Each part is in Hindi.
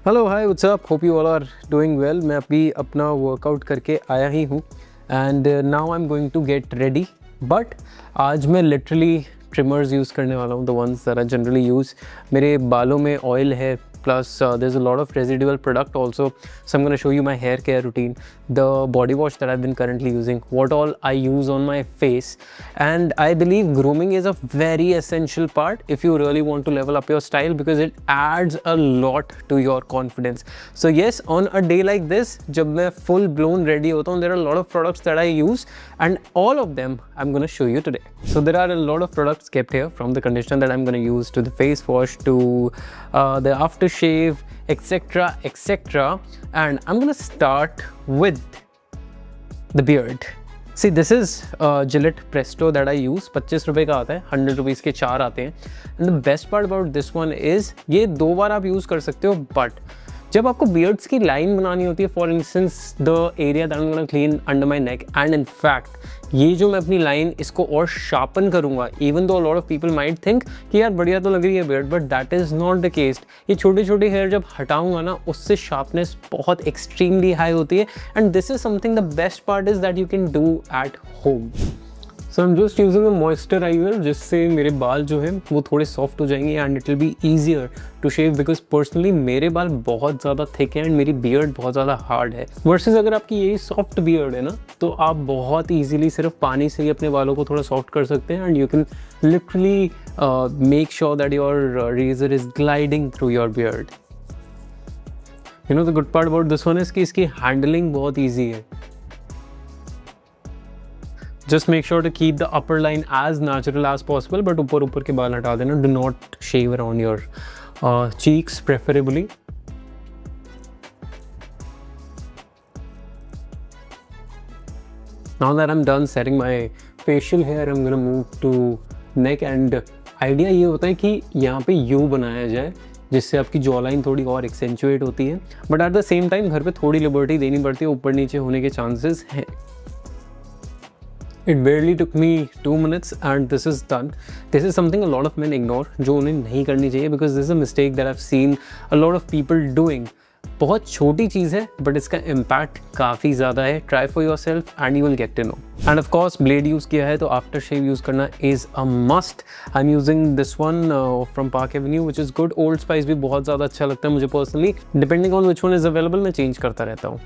Hello hi what's up, hope you all are doing well. मैं अभी अपना वर्कआउट करके आया ही हूँ and now I am going to get ready. But आज मैं लिटरली ट्रिमर्स यूज़ करने वाला हूँ, the ones that I generally use. मेरे बालों में ऑयल है, plus there's a lot of residual product also, so I'm going to show you my hair care routine, the body wash that I've been currently using, what all I use on my face. And I believe grooming is a very essential part if you really want to level up your style, because it adds a lot to your confidence. So yes, on a day like this, जब मैं full blown ready होता हूँ, there are a lot of products that I use and all of them I'm going to show you today. So there are a lot of products kept here, from the conditioner that I'm going to use to the face wash to the aftershave, etc, etc. And I'm going to start with the beard. See, this is Gillette Presto that I use. 25 रुपए का आता है, 100 रुपीज़ के 4 आते हैं. And the best part about this one is ये 2 बार आप यूज़ कर सकते हो, but जब आपको बियर्ड्स की लाइन बनानी होती है, for instance the area that I am gonna clean under my neck, and in fact ये जो मैं अपनी लाइन इसको और शार्पन करूँगा, even though lot of people might think कि यार बढ़िया तो लग रही है beard, but that is not the case. ये छोटे छोटे हेयर जब हटाऊंगा ना, उससे शार्पनेस बहुत एक्सट्रीमली हाई होती है, and this is something the best part is that you can do at home. So I am just using a moisturiser, जिससे मेरे बाल जो है वो थोड़े सॉफ्ट हो जाएंगे and it will be easier to shave, because personally मेरे बाल बहुत ज़्यादा थिक है एंड मेरी बियर्ड बहुत ज़्यादा हार्ड है। वर्सेस अगर आपकी यही सॉफ्ट बियर्ड है ना, तो आप बहुत ईजिली सिर्फ पानी से ही अपने बालों को थोड़ा सॉफ्ट कर सकते हैं, and you can literally make sure that your razor is gliding through your beard. You know the good part about this one is कि इसकी हैंडलिंग बहुत ईजी है। Just make sure to keep the upper line as natural as possible, but ऊपर के बाल हटा देना. Do not shave around your cheeks preferably. Now that I'm done setting my facial hair, I'm gonna move to neck, and idea ये होता है कि यहाँ पे U बनाया जाए, जिससे आपकी जॉ लाइन थोड़ी और एक्सेंचुएट होती है, but at the same time घर पे थोड़ी लिबर्टी देनी पड़ती है, ऊपर नीचे होने के चांसेस हैं। It barely took me 2 minutes and this is done. This is something a lot of men ignore, जो उन्हें नहीं करनी चाहिए, because this is a mistake that I've seen a lot of people doing. बहुत छोटी चीज़ है बट इसका इम्पैक्ट काफ़ी ज़्यादा है। Try for yourself and you will get to know. And of course blade use किया है तो आफ्टर शेव यूज़ करना is a must. I'm using this one from Park Avenue, which is good. Old Spice भी बहुत ज़्यादा अच्छा लगता है मुझे personally. Depending on which one is available, मैं चेंज करता रहता हूँ।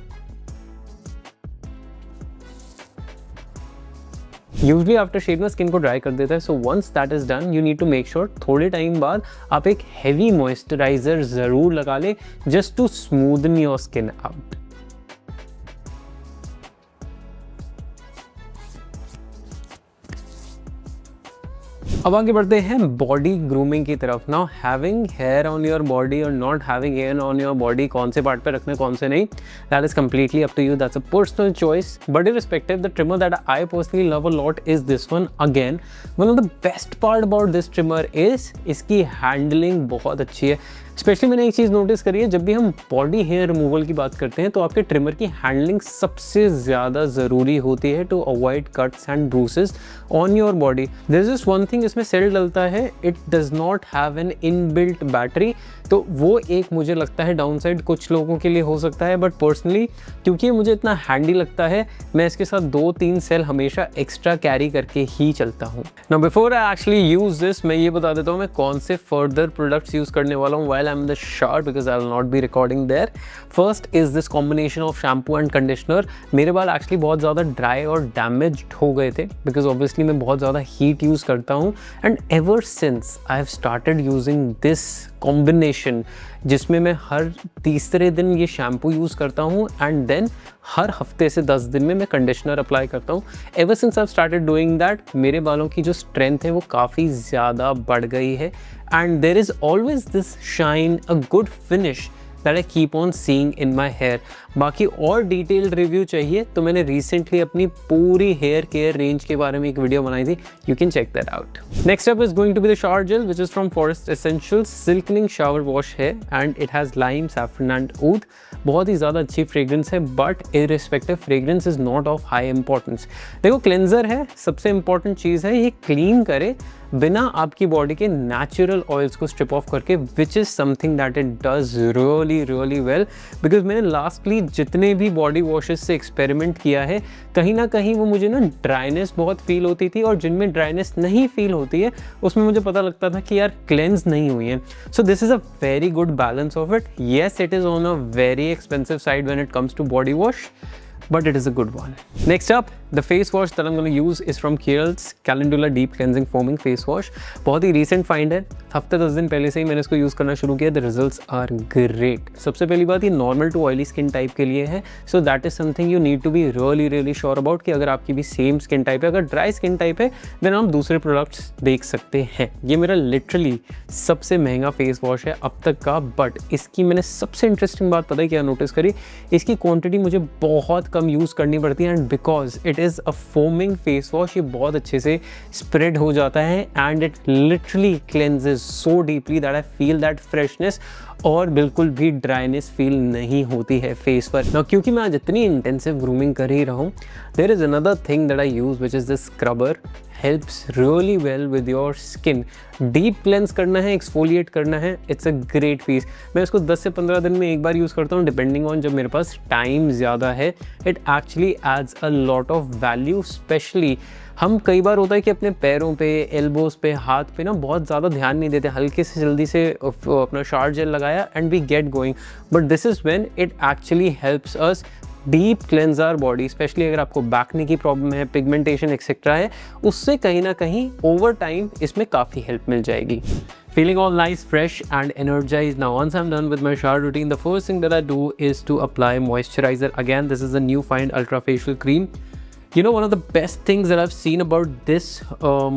यूजली आफ्टर शेव ना स्किन को ड्राई कर देता है, so once that is done you need to make sure थोड़े टाइम बाद आप एक हैवी मॉइस्चराइजर ज़रूर लगा ले, just to smoothen your skin out. अब आगे बढ़ते हैं बॉडी ग्रूमिंग की तरफ। Now having hair on your body और not having hair on your body, कौन से पार्ट पे रखने कौन से नहीं, that is completely up to you, that's a personal choice. But irrespective, the trimmer that I personally love a lot is this one. Again one of the best part about this trimmer is इसकी हैंडलिंग बहुत अच्छी है। स्पेशली मैंने एक चीज़ नोटिस करी है, जब भी हम बॉडी हेयर रिमूवल की बात करते हैं तो आपके ट्रिमर की हैंडलिंग सबसे ज़्यादा ज़रूरी होती है to avoid cuts and bruises on your body. There is just one thing, इसमें सेल डलता है, it does not have an inbuilt battery, तो वो एक मुझे लगता है डाउनसाइड कुछ लोगों के लिए हो सकता है, बट पर्सनली क्योंकि मुझे इतना हैंडी लगता है, मैं इसके साथ 2-3 सेल हमेशा एक्स्ट्रा कैरी करके ही चलता हूँ। Now before I actually use this, मैं ये बता देता हूँ मैं कौन से फर्दर प्रोडक्ट्स यूज़ करने वाला हूँ while I'm in the shower, because I will not be recording there. First is this combination of shampoo and conditioner. मेरे बाल एक्चुअली बहुत ज़्यादा ड्राई और डैमेज्ड हो गए थे, बिकॉज ऑब्वियसली मैं बहुत ज़्यादा हीट यूज़ करता हूँ, and ever since I have started using this combination, जिसमें मैं हर तीसरे दिन ये शैम्पू यूज़ करता हूँ एंड देन हर हफ्ते से 10 दिन में मैं कंडीशनर अप्लाई करता हूँ। Ever since I have started doing that, मेरे बालों की जो स्ट्रेंथ है वो काफ़ी ज़्यादा बढ़ गई है, and there is always this shine, a good finish that I keep on seeing in my hair. बाकी और डिटेल्ड रिव्यू चाहिए तो मैंने रिसेंटली अपनी पूरी हेयर केयर रेंज के बारे में एक वीडियो बनाई थी, you can check that out. Next up is going to be the shower gel, which is from Forest Essentials silkening shower wash है, and it has lime, saffron and oud. बहुत ही ज़्यादा अच्छी फ्रेग्रेंस है, but irrespective fragrance is not of high importance. देखो क्लेंजर है, सबसे इंपॉर्टेंट चीज़ है, ये क्लीन करे बिना आपकी बॉडी के नेचुरल ऑयल्स को स्ट्रिप ऑफ करके, विच is something that it does really really well. Because मैंने लास्टली जितने भी बॉडी वॉशेस से एक्सपेरिमेंट किया है, कहीं ना कहीं वो मुझे ना ड्राइनेस बहुत फील होती थी, और जिनमें ड्राइनेस नहीं फील होती है उसमें मुझे पता लगता था कि यार क्लेंस नहीं हुई है। So this is a very good balance of it. Yes, it is on a very expensive side when it comes to body wash, but it is a good one. Next up, the face wash that I'm going to use is from Kiehl's Calendula Deep Cleansing Foaming Face Wash. बहुत ही recent find है, हफ्ते 10 दिन पहले से ही मैंने इसको यूज़ करना शुरू किया। The results are great. सबसे पहली बात, ये normal to oily skin type के लिए है, so that is something you need to be really really sure about कि अगर आपकी भी same skin type है, अगर dry skin type है, then आप दूसरे products देख सकते हैं। ये मेरा literally सबसे महंगा face wash है अब तक का, but इसकी मैंने सबसे interesting बात पता है क्या नोटिस करी, इसकी quantity मुझे बहुत कम यूज़ करनी पड़ती है, and because it is a foaming face wash, ये बहुत अच्छे से स्प्रेड हो जाता है, and it literally cleanses so deeply that I feel that freshness, और बिल्कुल भी ड्राइनेस फील नहीं होती है फेस पर। ना क्योंकि मैं आज इतनी इंटेंसिव ग्रूमिंग कर ही रहा हूँ, there is another thing that I use which is this scrubber. Helps really well with your skin. Deep cleanse करना है, एक्सफोलिएट करना है, इट्स अ ग्रेट पीस। मैं इसको 10 से 15 दिन में एक बार यूज़ करता हूँ, डिपेंडिंग ऑन जब मेरे पास टाइम ज़्यादा है। It actually adds a lot of value. Specially हम कई बार होता है कि अपने पैरों पे, एल्बोज पे, हाथ पे ना बहुत ज़्यादा ध्यान नहीं देते, हल्के से जल्दी से अपना शावर जेल लगाया and we get going, but this is when it actually helps us deep cleanse our body. Specially अगर आपको बैकने की प्रॉब्लम है, पिगमेंटेशन एक्सेट्रा है, उससे कहीं ना कहीं ओवर टाइम इसमें काफ़ी हेल्प मिल जाएगी। Feeling all nice, fresh and energized. Now once I'm done with my shower routine, the first thing that I do is to apply moisturizer. Again, this is a new find ultra facial cream. You know, one of the best things that I've seen about this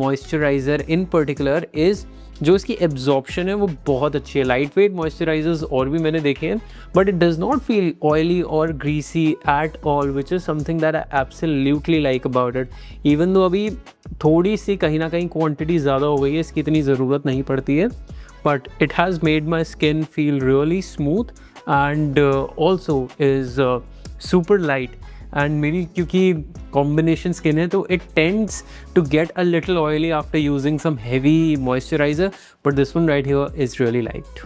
moisturizer in particular is जो इसकी एब्जॉर्प्शन है वो बहुत अच्छी है। लाइट वेट मॉइस्चराइजर्स और भी मैंने देखे हैं, but it does not feel oily और greasy at all, which is something that I absolutely like about it. Even though अभी थोड़ी सी कहीं ना कहीं क्वांटिटी ज़्यादा हो गई है, इसकी इतनी ज़रूरत नहीं पड़ती है, but it has made my skin feel really smooth and also is super light. And मेरी क्योंकि कॉम्बिनेशन स्किन है, तो it tends to get a little oily after using some heavy moisturiser, but this one right here is really light.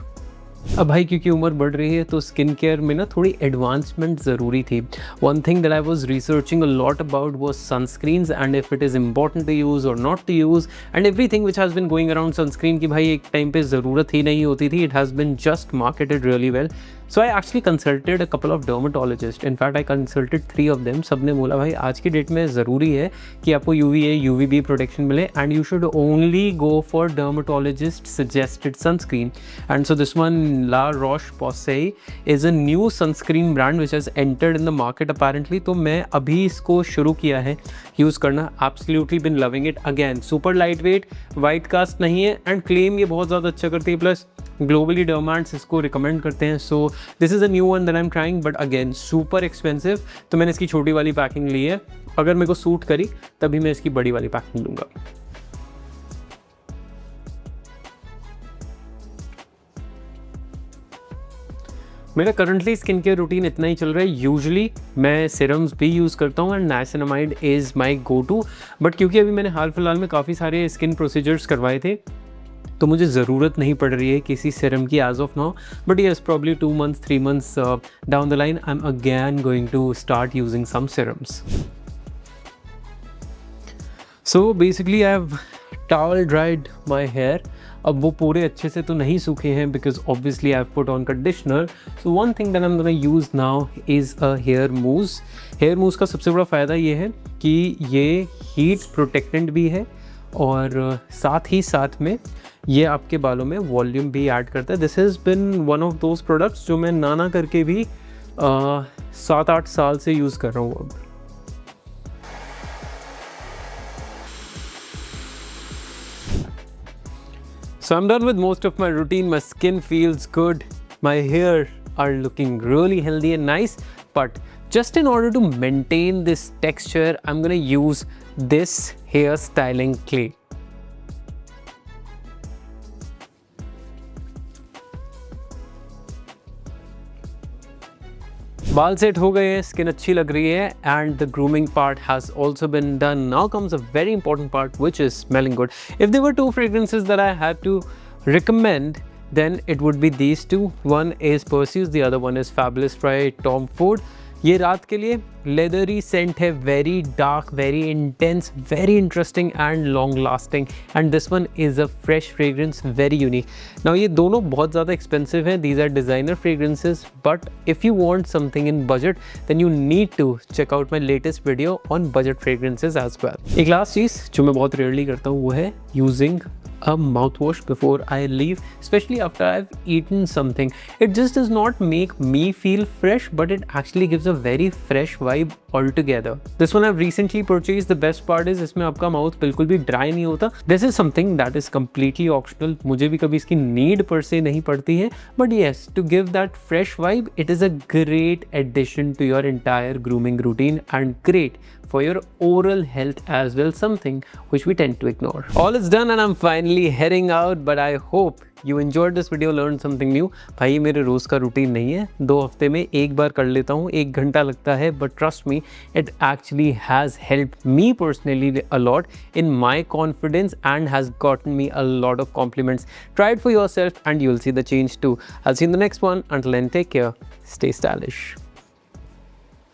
अब भाई क्योंकि उम्र बढ़ रही है तो स्किन केयर में ना थोड़ी एडवांसमेंट ज़रूरी थी। One thing that I was researching a lot about was sunscreens and if it is important to use और not to use and everything which has been going around sunscreen की भाई एक टाइम पे ज़रूरत ही नहीं होती थी। It has been just marketed really well. So I actually consulted a couple of dermatologist. In fact I consulted 3 of them। सब ने बोला भाई आज की डेट में ज़रूरी है कि आपको UVA UVB प्रोटेक्शन मिले and you should only go for dermatologist suggested sunscreen. And so this one La Roche-Posay is a new sunscreen brand which has entered in the market apparently। तो मैं अभी इसको शुरू किया है यूज़ करना। Absolutely been loving it। Again super lightweight, white cast नहीं है एंड क्लेम ये बहुत ज़्यादा अच्छा करती है, प्लस ग्लोबली डर्माट्स इसको रिकमेंड करते हैं। So this is a new one that I am trying, but again super expensive. तो मैंने इसकी छोटी वाली पैकिंग ली है, अगर मेरे को सूट करी तभी मैं इसकी बड़ी वाली पैकिंग लूँगा। मेरा करंटली स्किन केयर रूटीन इतना ही चल रहा है। यूजुअली मैं सीरम्स भी यूज़ करता हूँ and niacinamide is my go to, but क्योंकि अभी मैंने हाल फिलहाल में काफ़ी सारे स्किन प्रोसीजर्स करवाए थे तो मुझे ज़रूरत नहीं पड़ रही है किसी सीरम की as of now, but yes probably 2 months 3 months down the line I am again going to start using some serums. So basically I have towel dried my hair. अब वो पूरे अच्छे से तो नहीं सूखे हैं because obviously I have put on conditioner. So one thing that I am gonna use now is a hair mousse. Hair mousse का सबसे बड़ा फ़ायदा ये है कि ये हीट प्रोटेक्टेंट भी है और साथ ही साथ में ये आपके बालों में वॉल्यूम भी ऐड करता है। This has been one of those products जो मैं ना करके भी 7-8 साल से यूज़ कर रहा हूँ अब। So I'm done with most of my routine. My skin feels good. My hair are looking really healthy and nice. But just in order to maintain this texture, I'm gonna use this hair styling clay. बाल सेट हो गए हैं, स्किन अच्छी लग रही है and the grooming part has also been done. Now comes a very important part which is smelling good. If there were two fragrances that I had to recommend, then it would be these two. One is Perseus, the other one is Fabulous by Tom Ford. ये रात के लिए लेदरी सेंट है, very dark, very intense, very interesting and long lasting. And this one is a fresh fragrance, very unique. Now ये दोनों बहुत ज़्यादा एक्सपेंसिव हैं. These are designer fragrances, but if you want something in budget then you need to check out my latest video on budget fragrances as well. एक लास्ट चीज़ जो मैं बहुत रेयरली करता हूँ वो है using a mouthwash before I leave, especially after I've eaten something. It just does not make me feel fresh, but it actually gives a very fresh vibe altogether. This one I've recently purchased. The best part is इसमें आपका माउथ बिल्कुल भी ड्राई नहीं होता. This is something that is completely optional. मुझे भी कभी इसकी नीड पर से नहीं पड़ती है, but yes, to give that fresh vibe, it is a great addition to your entire grooming routine and great for your oral health as well, something which we tend to ignore. All is done and I'm finally heading out, but I hope you enjoyed this video, learned something new. भाई मेरे रोज़ का रूटीन नहीं है, 2 हफ्ते में एक बार कर लेता हूँ, 1 घंटा लगता है, but trust me, it actually has helped me personally a lot in my confidence and has gotten me a lot of compliments. Try it for yourself and you'll see the change too. I'll see you in the next one. Until then, take care, stay stylish.